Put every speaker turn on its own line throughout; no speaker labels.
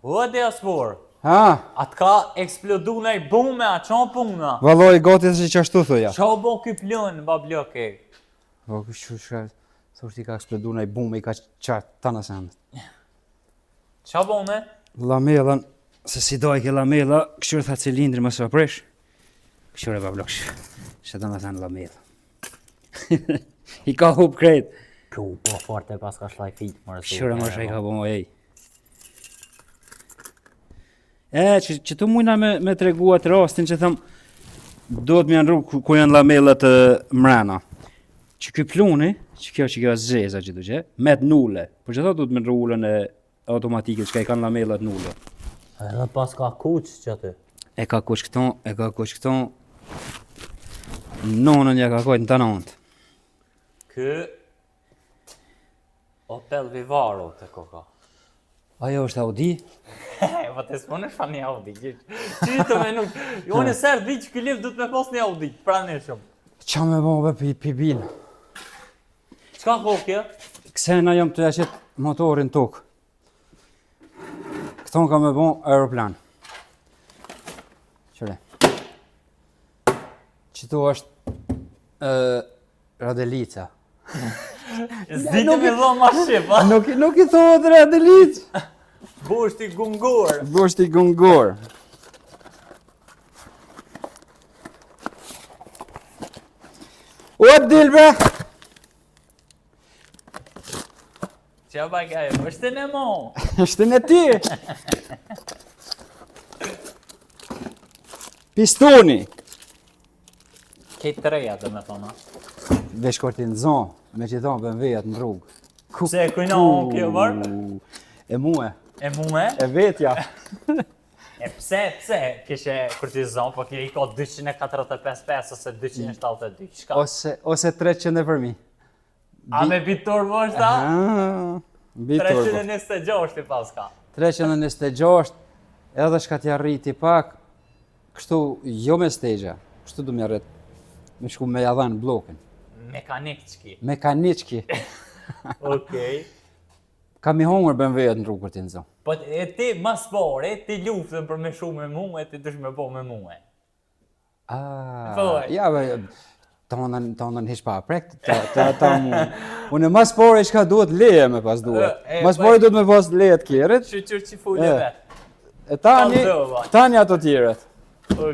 O, diaspor,
Ha,
atë ka eksplodu në i bume, a qa puna?
valloj gati se qashtu thoja.
Qa bo ky plën, babloke?
Po kështu shka, thoshti ka eksplodu në i bume, i ka qartë tana sendet.
Qa bo ne?
Lamellën, se si doj ke lamella, kështu tha cilindri më së presh. Kështu e babloksh, që do me thënë lamellë. I ka hub krejt.
Ku, po forte pas ka shlaj fit, më rësu.
Kështu më shaj ka bo më ej. Që tu mujna me tregu atë rastin që thëm, do të më janë rrugë ku janë lamellat mrena. Që ky pluni, që kjo zeza që du që, met nule. Por që thot du të me rrullën e automatike, që ka i kanë lamellat nule.
Edhe pas ka kuq që aty.
E ka kush këton, nonën ja ka kojtë në tanant.
Kë Opel Vivaro të koka.
Ajo është Audi?
Po të s'pon është fa një Audi, qytë me nuk. Jo në sërë di që ky liv du të me pos një Audi, pra në shumë.
Qa me bo be pibin?
Qka kokje?
Ksena jam të jaqet motorin tokë. Këton ka me bo aeroplan. Qëre. Qëto është Radelica.
Zdite me dho ma shqip, a?
Nuk i thohet Radelica.
Bushti gungor.
Bushti gungor. O, Dilbe!
Qa ba kaj, është në mo.
është në ti! Pistoni!
Kejtë të reja të me thona.
Vesh korti në zonë, me që thonë për vejat në rrugë.
Pse kujnon kjo vërë?
E muë.
E mume?
E vetja.
E pse, kishe kurtizon, po kje i ka 245 ose 272, qka?
Ose 300 e për mi.
A me bitur më është ta?
Bitur.
326 i pas ka.
326, edhe shka t'ja rriti pak, kështu jo me stegja, kështu du me rrit, me shku me jadhan blokin.
Mekanikçki.
Mekanikçki.
Okej.
Kam i hongër BMW-jat në rrugë për ti në zonë.
Po e ti mas pore, ti luftën për me shu me muë, ti dush me po me muë.
Ja, ta onën hish pa prekt, ta mu. Unë mas pore shka duhet leje me pas duhet. Mas pore duhet me pas leje të kjerët.
Qyqyr që fullë vetë.
E tani ato tjerët.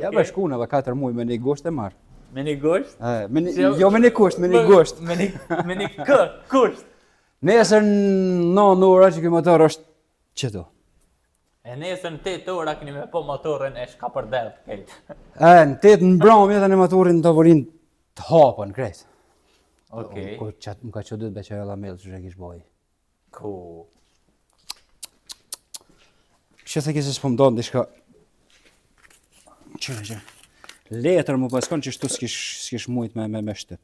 Ja be shku në 4 muj me një gosht e marë.
Me një gosht?
Jo me një kusht, me një gosht.
Me një kusht.
Nesër në 9 ora që këj motor është qëtu.
E nesër në 8 ora këni me po motorin e shka për delë kejtë.
Në 8 në bram jetë në motorin në tavorin të hapën krejt.
Okej.
Më ka që dytë beqaj alla melë që që kish boj.
Ku.
Kështë se kisi s'po më donë dishka. Qërë. Letër më paskon që shtu s'kish mujt me shtëp.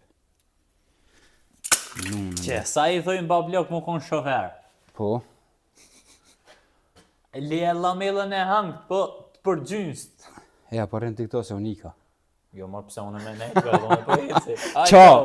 Që, sa i thojnë bablok më konë shofer?
Po.
Lije lamellën e hangët, po të përgjynst.
Ja, po rënë të këto se unika.
Jo, më pse unë me nejtë, dhe me po eci.
Ciao!